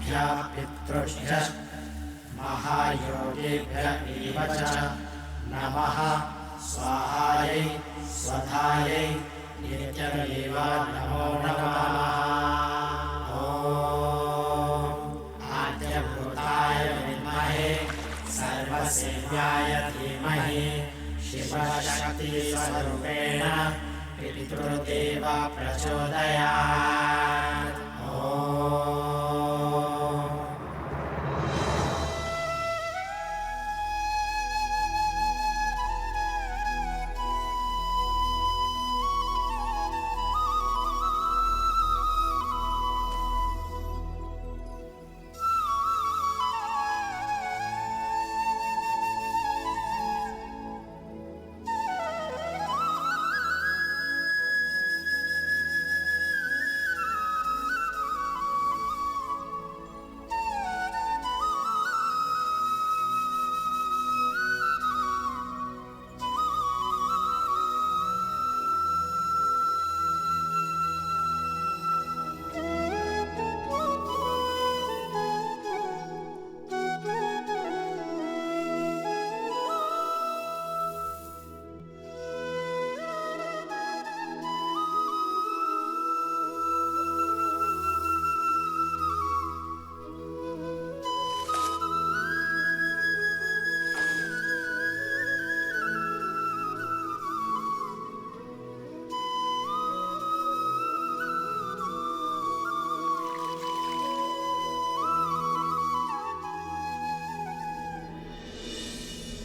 माताभ्यः पितृभ्यः महायोगिभ्यः एव च नमः स्वाहायै स्वधायै नित्यमेव नमो नमः। आद्यभूताय विद्महे सर्वसेव्याय धीमहि शिवशक्तिस्वरूपेण पितृदेव प्रचोदयात्।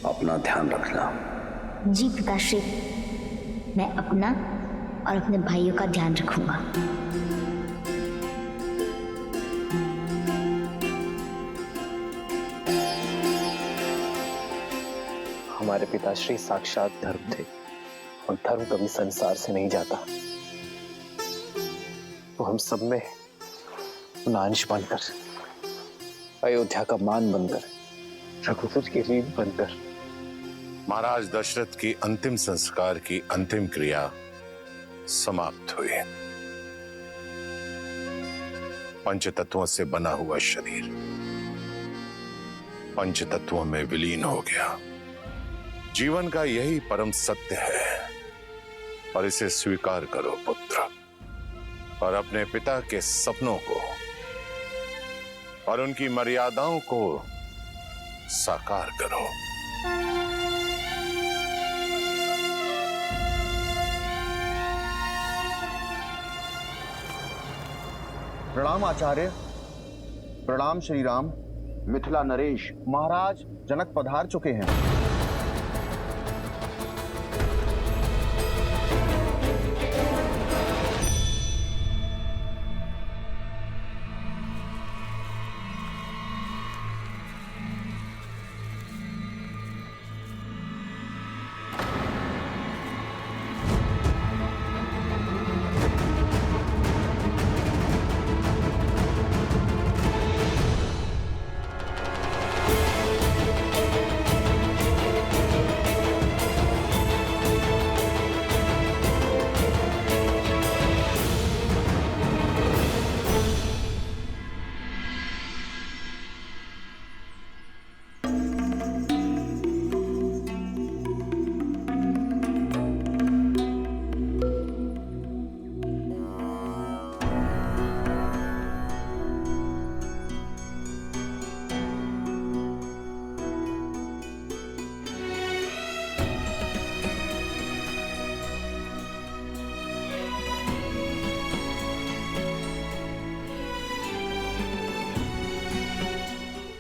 अपना ध्यान रखना। जी पिताश्री, मैं अपना और अपने भाइयों का ध्यान रखूंगा। हमारे पिताश्री साक्षात धर्म थे और धर्म कभी संसार से नहीं जाता। तो हम सब में अंश बनकर, अयोध्या का मान बनकर, रघुकुल की रीढ़ बनकर महाराज दशरथ की अंतिम संस्कार की अंतिम क्रिया समाप्त हुई। पंचतत्वों से बना हुआ शरीर पंचतत्वों में विलीन हो गया। जीवन का यही परम सत्य है और इसे स्वीकार करो पुत्र, और अपने पिता के सपनों को और उनकी मर्यादाओं को साकार करो। प्रणाम आचार्य, प्रणाम श्री राम। मिथिला नरेश, महाराज जनक पधार चुके हैं।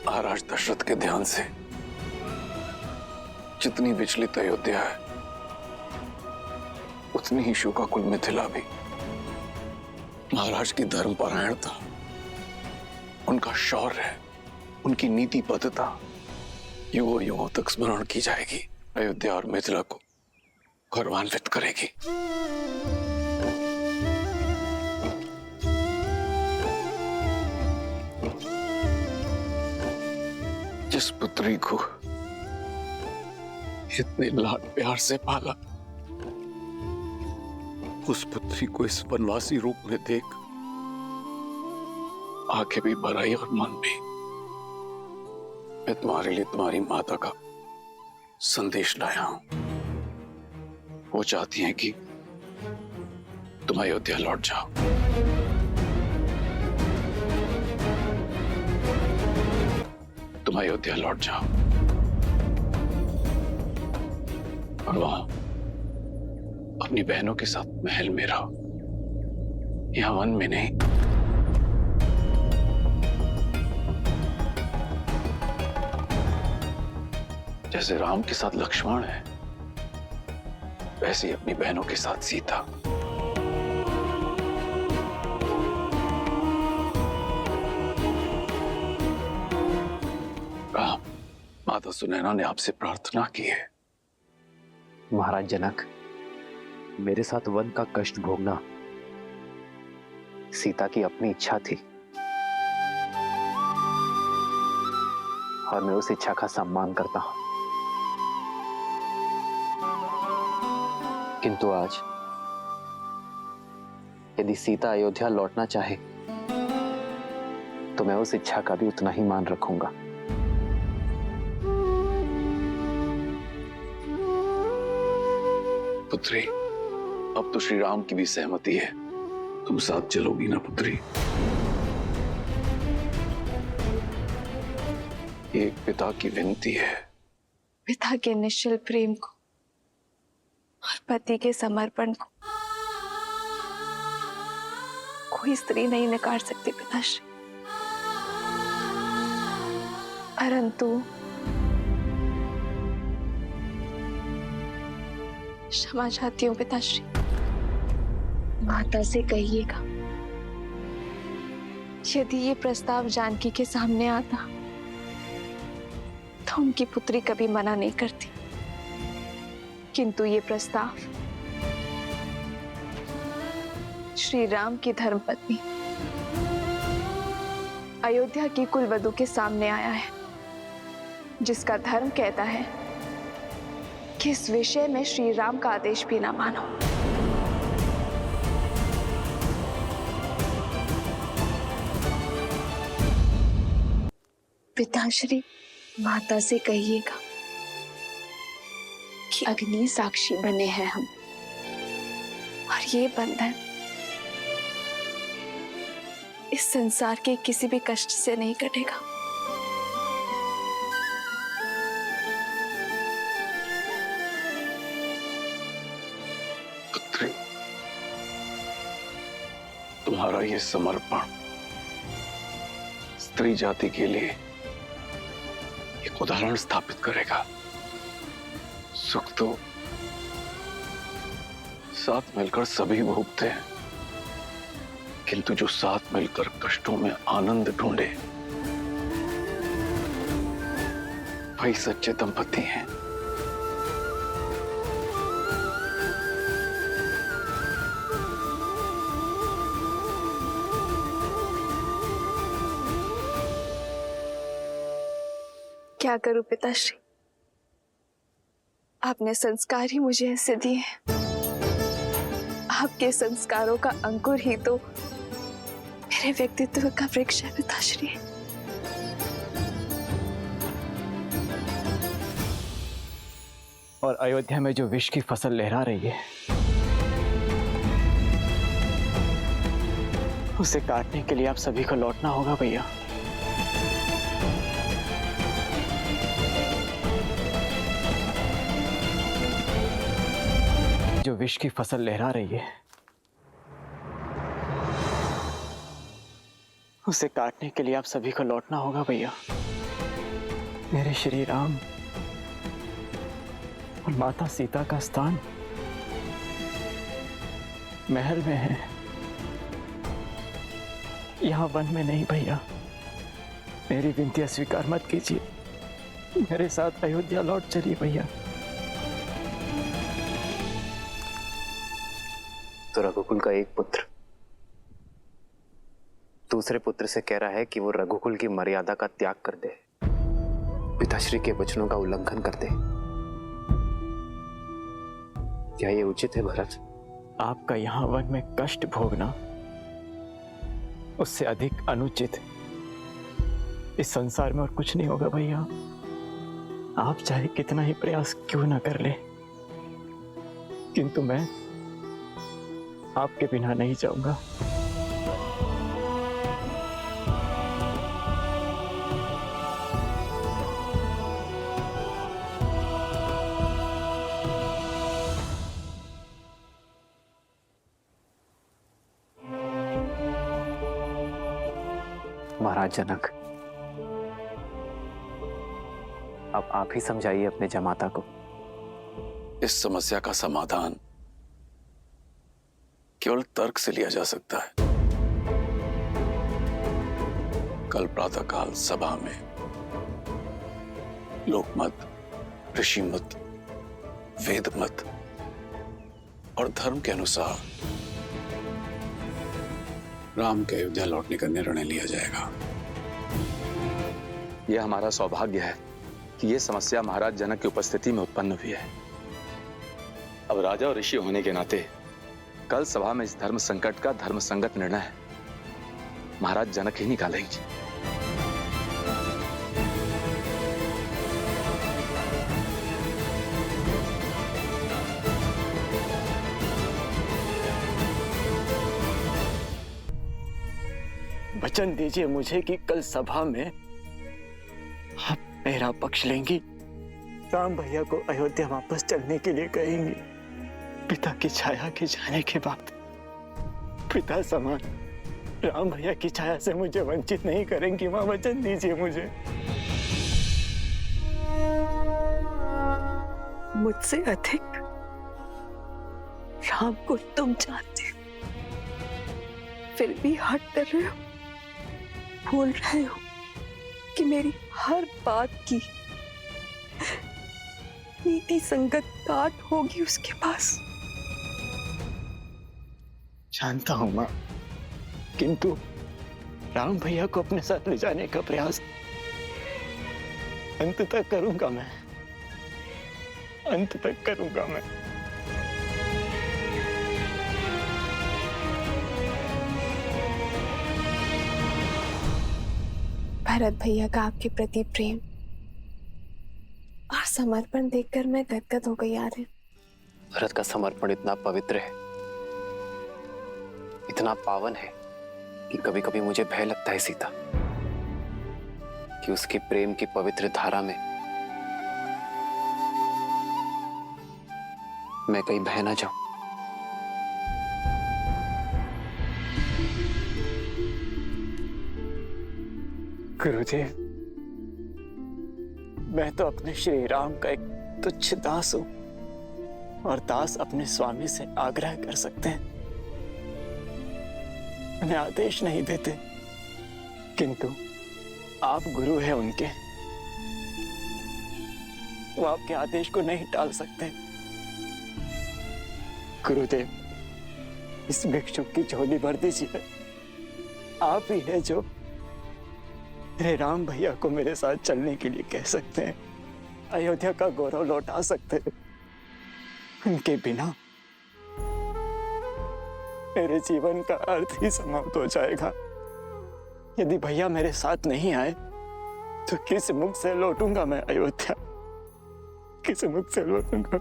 महाराज दशरथ के ध्यान से जितनी विचलित अयोध्या है, उतनी ही शोकाकुल मिथिला भी। महाराज की धर्मपरायणता, उनका शौर्य, उनकी नीतिबद्धता युगों युगों तक स्मरण की जाएगी। अयोध्या और मिथिला को गौरवान्वित करेगी। जिस पुत्री को इतने लाड प्यार से पाला, उस पुत्री को इस वनवासी रूप में देख आंखें भी भर आई और मन भी। मैं तुम्हारे लिए तुम्हारी माता का संदेश लाया हूं। वो चाहती हैं कि तुम अयोध्या लौट जाओ। तुम अयोध्या लौट जाओ और वहां अपनी बहनों के साथ महल में रहो, यहां वन में नहीं। जैसे राम के साथ लक्ष्मण है, वैसे ही अपनी बहनों के साथ सीता। राम, माता सुनैना ने आपसे प्रार्थना की है। महाराज जनक, मेरे साथ वन का कष्ट भोगना सीता की अपनी इच्छा थी और मैं उस इच्छा का सम्मान करता हूं। किंतु आज यदि सीता अयोध्या लौटना चाहे तो मैं उस इच्छा का भी उतना ही मान रखूंगा। पुत्री, अब तो श्री राम की भी सहमति है। तुम साथ चलोगी ना पुत्री? एक पिता की विनती है। पिता के निश्चल प्रेम को और पति के समर्पण को कोई स्त्री नहीं नकार सकती पिताश्री, परंतु क्षमा चाहती हूँ पिताश्री। माता से कहिएगा यदि ये प्रस्ताव जानकी के सामने आता तो उनकी पुत्री कभी मना नहीं करती, किंतु ये प्रस्ताव श्री राम की धर्मपत्नी अयोध्या की कुलवधू के सामने आया है, जिसका धर्म कहता है कि इस विषय में श्री राम का आदेश भी ना मानो। पिताश्री, माता से कहिएगा कि अग्नि साक्षी बने हैं हम, और ये बंधन इस संसार के किसी भी कष्ट से नहीं कटेगा। पुत्री, तुम्हारा ये समर्पण स्त्री जाति के लिए एक उदाहरण स्थापित करेगा। सुख तो साथ मिलकर सभी भोगते हैं, किंतु जो साथ मिलकर कष्टों में आनंद ढूंढे वही सच्चे दंपति हैं। क्या करूं पिताश्री, आपने संस्कार ही मुझे ऐसे दिए हैं। आपके संस्कारों का अंकुर ही तो मेरे व्यक्तित्व का वृक्ष है पिताश्री। और अयोध्या में जो विष की फसल लहरा रही है उसे काटने के लिए आप सभी को लौटना होगा भैया। जो विष की फसल लहरा रही है उसे काटने के लिए आप सभी को लौटना होगा भैया। मेरे श्री राम और माता सीता का स्थान महल में है, यहाँ वन में नहीं भैया। मेरी विनती अस्वीकार मत कीजिए, मेरे साथ अयोध्या लौट चलिए भैया। तो रघुकुल का एक पुत्र दूसरे पुत्र से कह रहा है कि वो रघुकुल की मर्यादा का त्याग कर दे, पिताश्री के वचनों का उल्लंघन कर दे। क्या ये उचित है भरत? आपका यहाँ वन में कष्ट भोगना उससे अधिक अनुचित इस संसार में और कुछ नहीं होगा भैया। आप चाहे कितना ही प्रयास क्यों ना कर ले, किंतु मैं आपके बिना नहीं जाऊंगा। महाराज जनक, अब आप ही समझाइए अपने जमाता को। इस समस्या का समाधान केवल तर्क से लिया जा सकता है। कल प्रातःकाल सभा में लोकमत, ऋषिमत, वेदमत और धर्म के अनुसार राम के अयोध्या लौटने का निर्णय लिया जाएगा। यह हमारा सौभाग्य है कि यह समस्या महाराज जनक की उपस्थिति में उत्पन्न हुई है। अब राजा और ऋषि होने के नाते कल सभा में इस धर्म संकट का धर्म संगत निर्णय महाराज जनक ही निकालेंगे। वचन दीजिए मुझे कि कल सभा में आप मेरा पक्ष लेंगी, राम भैया को अयोध्या वापस चलने के लिए कहेंगी। पिता की छाया के जाने के बाद पिता समान राम भैया की छाया से मुझे वंचित नहीं करेंगी। मां, वचन दीजिए मुझे। मुझसे अधिक राम को तुम जानते हो, फिर भी हट कर रहे हो, भूल रहे हो कि मेरी हर बात की नीति संगत काट होगी उसके पास। जानता हूं मां, किंतु राम भैया को अपने साथ ले जाने का प्रयास अंत तक करूंगा मैं, अंत तक करूंगा मैं। भरत भैया का आपके प्रति प्रेम और समर्पण देखकर मैं गदगद हो गई यार। भरत का समर्पण इतना पवित्र है, इतना पावन है कि कभी कभी मुझे भय लगता है सीता, कि उसके प्रेम की पवित्र धारा में मैं कहीं बह ना जाऊं। गुरुदेव, मैं तो अपने श्री राम का एक तुच्छ दास हूं, और दास अपने स्वामी से आग्रह कर सकते हैं, उन्हें आदेश नहीं देते, किंतु आप गुरु हैं उनके, वो आपके आदेश को नहीं टाल सकते। गुरुदेव, इस भिक्षुक की झोली भर दीजिए। आप ही है जो मेरे राम भैया को मेरे साथ चलने के लिए कह सकते हैं, अयोध्या का गौरव लौटा सकते हैं। उनके बिना मेरे जीवन का अर्थ ही समाप्त हो जाएगा। यदि भैया मेरे साथ नहीं आए तो किस मुख से लौटूंगा मैं अयोध्या, किस मुख से लौटूंगा?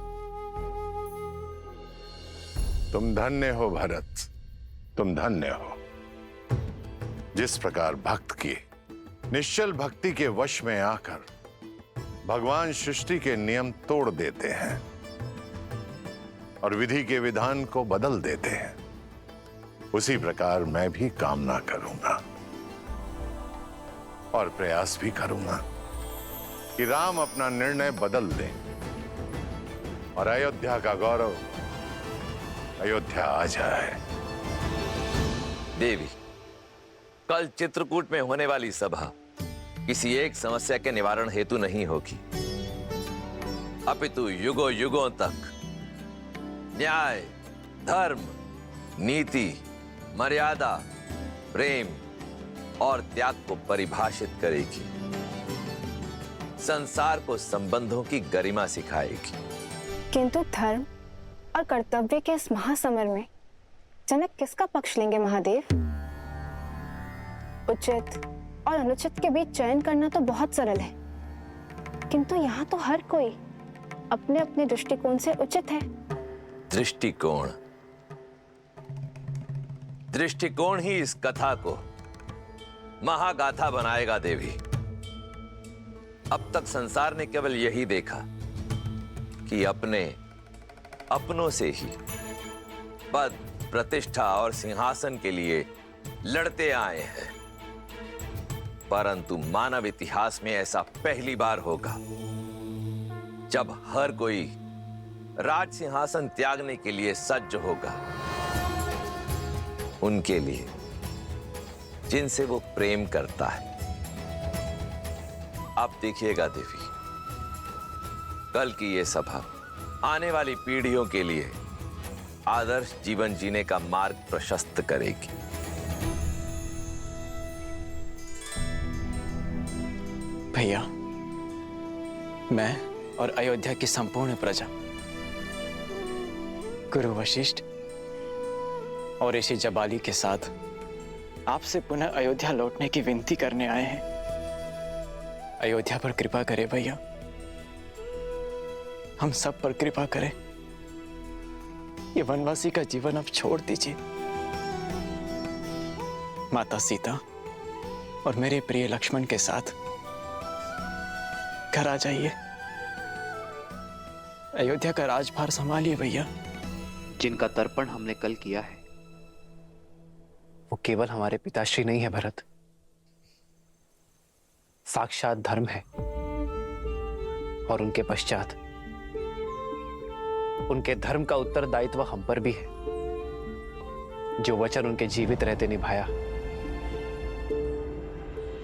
तुम धन्य हो भरत, तुम धन्य हो। जिस प्रकार भक्त की निश्चल भक्ति के वश में आकर भगवान सृष्टि के नियम तोड़ देते हैं और विधि के विधान को बदल देते हैं, उसी प्रकार मैं भी कामना करूंगा और प्रयास भी करूंगा कि राम अपना निर्णय बदल दें और अयोध्या का गौरव अयोध्या आ जाए। देवी, कल चित्रकूट में होने वाली सभा किसी एक समस्या के निवारण हेतु नहीं होगी, अपितु युगों युगों तक न्याय, धर्म, नीति, मर्यादा, प्रेम और त्याग को परिभाषित करेगी, संसार को संबंधों की गरिमा सिखाएगी। किंतु धर्म और कर्तव्य के इस महासमर में जनक किसका पक्ष लेंगे महादेव? उचित और अनुचित के बीच चयन करना तो बहुत सरल है, किंतु यहाँ तो हर कोई अपने अपने दृष्टिकोण से उचित है। दृष्टिकोण, दृष्टिकोण ही इस कथा को महागाथा बनाएगा देवी। अब तक संसार ने केवल यही देखा कि अपनों से ही पद, प्रतिष्ठा और सिंहासन के लिए लड़ते आए हैं, परंतु मानव इतिहास में ऐसा पहली बार होगा जब हर कोई राज सिंहासन त्यागने के लिए सज्ज होगा, उनके लिए जिनसे वो प्रेम करता है। आप देखिएगा देवी, कल की ये सभा आने वाली पीढ़ियों के लिए आदर्श जीवन जीने का मार्ग प्रशस्त करेगी। भैया, मैं और अयोध्या की संपूर्ण प्रजा गुरु वशिष्ठ और ऋषि जबाली के साथ आपसे पुनः अयोध्या लौटने की विनती करने आए हैं। अयोध्या पर कृपा करें भैया, हम सब पर कृपा करें। ये वनवासी का जीवन अब छोड़ दीजिए। माता सीता और मेरे प्रिय लक्ष्मण के साथ घर आ जाइए। अयोध्या का राजभार संभालिए भैया। जिनका तर्पण हमने कल किया है वो केवल हमारे पिताश्री नहीं है भरत, साक्षात धर्म है। और उनके पश्चात उनके धर्म का उत्तरदायित्व हम पर भी है। जो वचन उनके जीवित रहते निभाया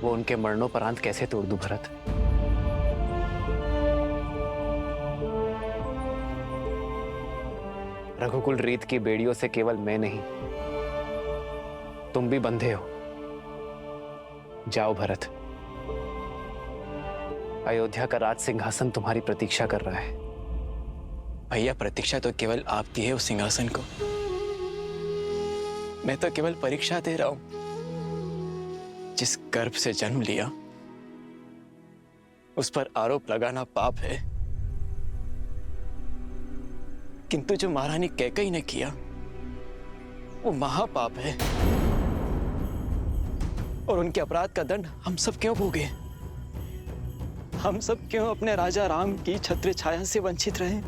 वो उनके मरणोपरांत कैसे तोड़ दूं भरत? रघुकुल रीत की बेड़ियों से केवल मैं नहीं, तुम भी बंधे हो। जाओ भरत, अयोध्या का राज सिंहासन तुम्हारी प्रतीक्षा कर रहा है। भैया, प्रतीक्षा तो केवल आपकी है उस सिंहासन को। मैं तो केवल परीक्षा दे रहा हूं। जिस गर्भ से जन्म लिया उस पर आरोप लगाना पाप है, किंतु जो महारानी कैकेयी ने किया वो महापाप है। और उनके अपराध का दंड हम सब क्यों भोगे? हम सब क्यों अपने राजा राम की छत्र छाया से वंचित रहे?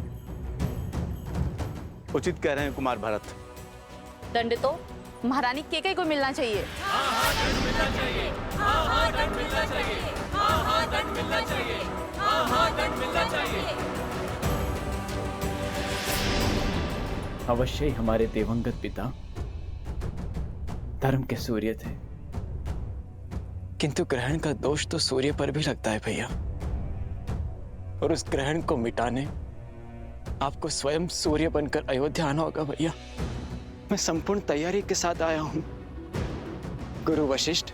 उचित कह रहे हैं कुमार भरत। दंड तो महारानी कैकेयी को मिलना चाहिए। दंड मिलना चाहिए। दंड मिलना चाहिए। दंड मिलना चाहिए। दंड मिलना चाहिए। अवश्य ही हमारे दिवंगत पिता धर्म के सूर्य थे, किंतु ग्रहण का दोष तो सूर्य पर भी लगता है भैया। और उस ग्रहण को मिटाने आपको स्वयं सूर्य बनकर अयोध्या आना होगा भैया। मैं संपूर्ण तैयारी के साथ आया हूं। गुरु वशिष्ठ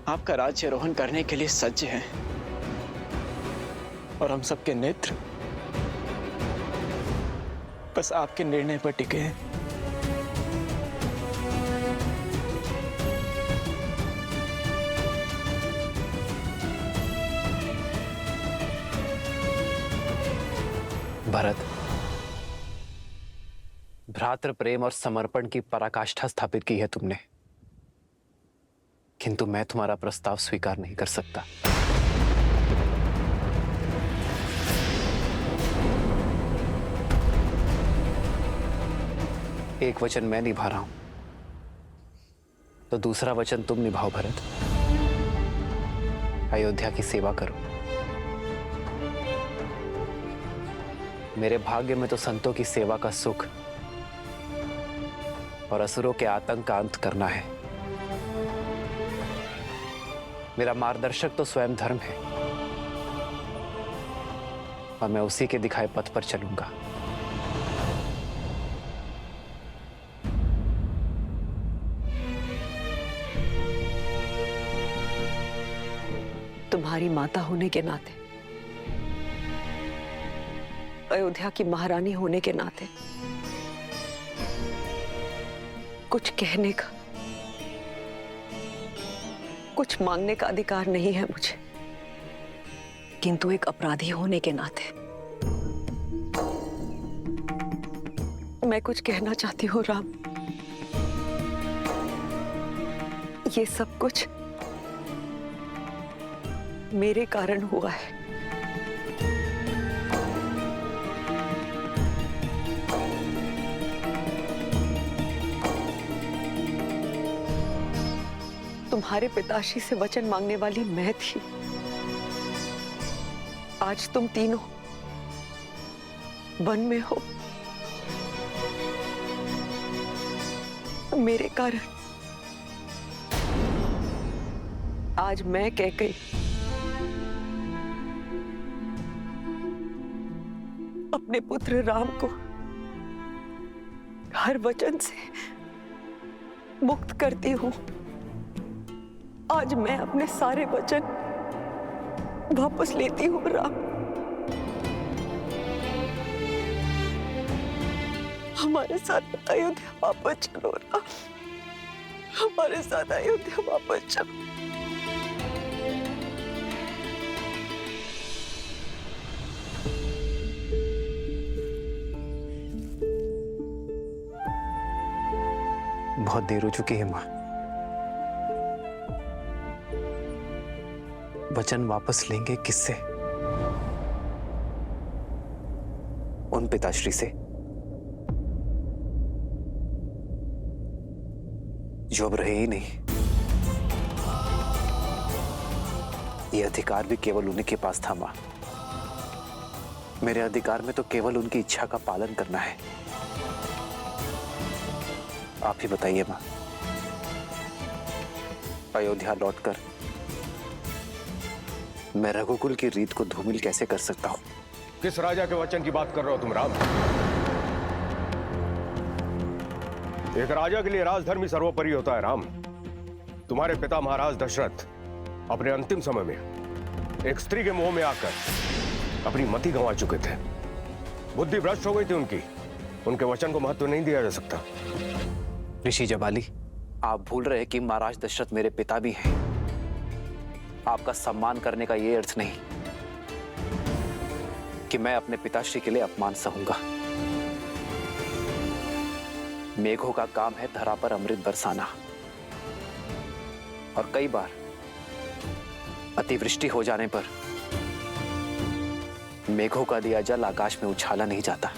आपका राज्यारोहण करने के लिए सज्ज हैं और हम सबके नेत्र बस आपके निर्णय पर टिके हैं। भरत, भ्रातृ प्रेम और समर्पण की पराकाष्ठा स्थापित की है तुमने, किंतु मैं तुम्हारा प्रस्ताव स्वीकार नहीं कर सकता। एक वचन मैं निभा रहा हूं तो दूसरा वचन तुम निभाओ भरत। अयोध्या की सेवा करो। मेरे भाग्य में तो संतों की सेवा का सुख और असुरों के आतंक का अंत करना है। मेरा मार्गदर्शक तो स्वयं धर्म है और मैं उसी के दिखाए पथ पर चलूंगा। तुम्हारी माता होने के नाते, अयोध्या की महारानी होने के नाते कुछ कहने का कुछ मांगने का अधिकार नहीं है मुझे, किंतु एक अपराधी होने के नाते मैं कुछ कहना चाहती हूँ राम। ये सब कुछ मेरे कारण हुआ है। तुम्हारे पिताश्री से वचन मांगने वाली मैं थी। आज तुम तीनों वन में हो मेरे कारण। आज मैं कैकेयी अपने पुत्र राम को हर वचन से मुक्त करती हूं। आज मैं अपने सारे वचन वापस लेती हूँ राम। हमारे साथ अयोध्या वापस चलो राम, हमारे साथ अयोध्या वापस चलो। बहुत देर हो चुकी है मां। वचन वापस लेंगे किससे? उन पिताश्री से जो अब रहे ही नहीं। ये अधिकार भी केवल उन्हीं के पास था मां। मेरे अधिकार में तो केवल उनकी इच्छा का पालन करना है। आप ही बताइए मां, अयोध्या लौटकर मैं रघुकुल की रीत को धूमिल कैसे कर सकता हूं? किस राजा के वचन की बात कर रहे हो तुम राम? एक राजा के लिए राजधर्म ही सर्वोपरि होता है राम। तुम्हारे पिता महाराज दशरथ अपने अंतिम समय में एक स्त्री के मोह में आकर अपनी मति गंवा चुके थे। बुद्धि भ्रष्ट हो गई थी उनकी। उनके वचन को महत्व नहीं दिया जा सकता। ऋषि जबाली, आप भूल रहे कि महाराज दशरथ मेरे पिता भी हैं। आपका सम्मान करने का यह अर्थ नहीं कि मैं अपने पिताश्री के लिए अपमान सहूंगा। मेघों का काम है धरा पर अमृत बरसाना, और कई बार अतिवृष्टि हो जाने पर मेघों का दिया जल आकाश में उछाला नहीं जाता,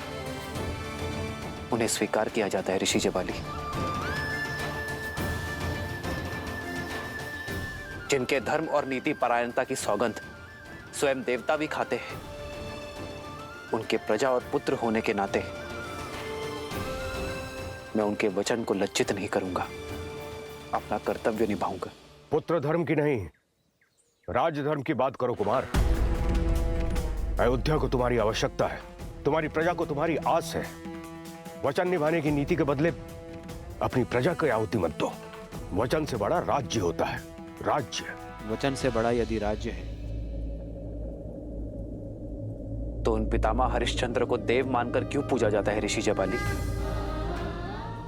उन्हें स्वीकार किया जाता है ऋषि जबाली। जिनके धर्म और नीति परायणता की सौगंध स्वयं देवता भी खाते हैं, उनके प्रजा और पुत्र होने के नाते मैं उनके वचन को लज्जित नहीं करूंगा, अपना कर्तव्य निभाऊंगा। पुत्र धर्म की नहीं, राज्य धर्म की बात करो कुमार। अयोध्या को तुम्हारी आवश्यकता है, तुम्हारी प्रजा को तुम्हारी आस है। वचन निभाने की नीति के बदले अपनी प्रजा को आहुति मत दो। वचन से बड़ा राज्य होता है। राज्य, वचन से बड़ा यदि राज्य है तो उन पितामह हरिश्चंद्र को देव मानकर क्यों पूजा जाता है ऋषि जबाली,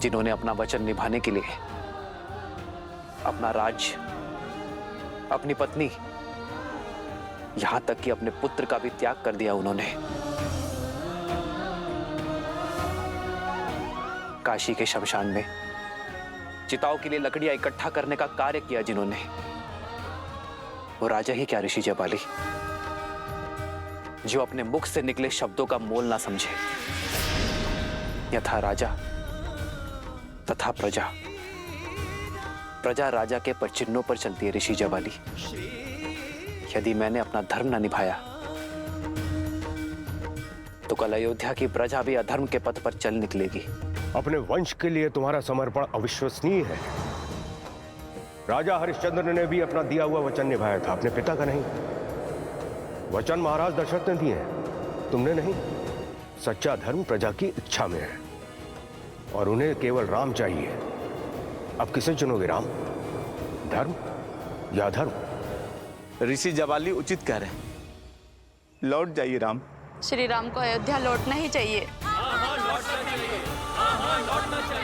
जिन्होंने अपना वचन निभाने के लिए अपना राज्य, अपनी पत्नी, यहां तक कि अपने पुत्र का भी त्याग कर दिया। उन्होंने काशी के शमशान में चिताओं के लिए लकड़ियां इकट्ठा करने का कार्य किया जिन्होंने, वो राजा ही क्या ऋषि जबाली, जो अपने मुख से निकले शब्दों का मोल ना समझे। यथा राजा तथा प्रजा, प्रजा राजा के पदचिन्हों पर चलती है ऋषि जबाली। यदि मैंने अपना धर्म ना निभाया तो कल अयोध्या की प्रजा भी अधर्म के पथ पर चल निकलेगी। अपने वंश के लिए तुम्हारा समर्पण अविश्वसनीय है। राजा हरिश्चंद्र ने भी अपना दिया हुआ वचन निभाया था, अपने पिता का नहीं। वचन महाराज दशरथ ने दिए, तुमने नहीं। सच्चा धर्म प्रजा की इच्छा में है और उन्हें केवल राम चाहिए। अब किसे चुनोगे, राम, धर्म या अधर्म? ऋषि जबाली उचित कह रहे हैं, लौट जाइए राम। श्री राम को अयोध्या लौटना ही चाहिए। हाँ लौटना चाहिए। हाँ लौटना चाहिए।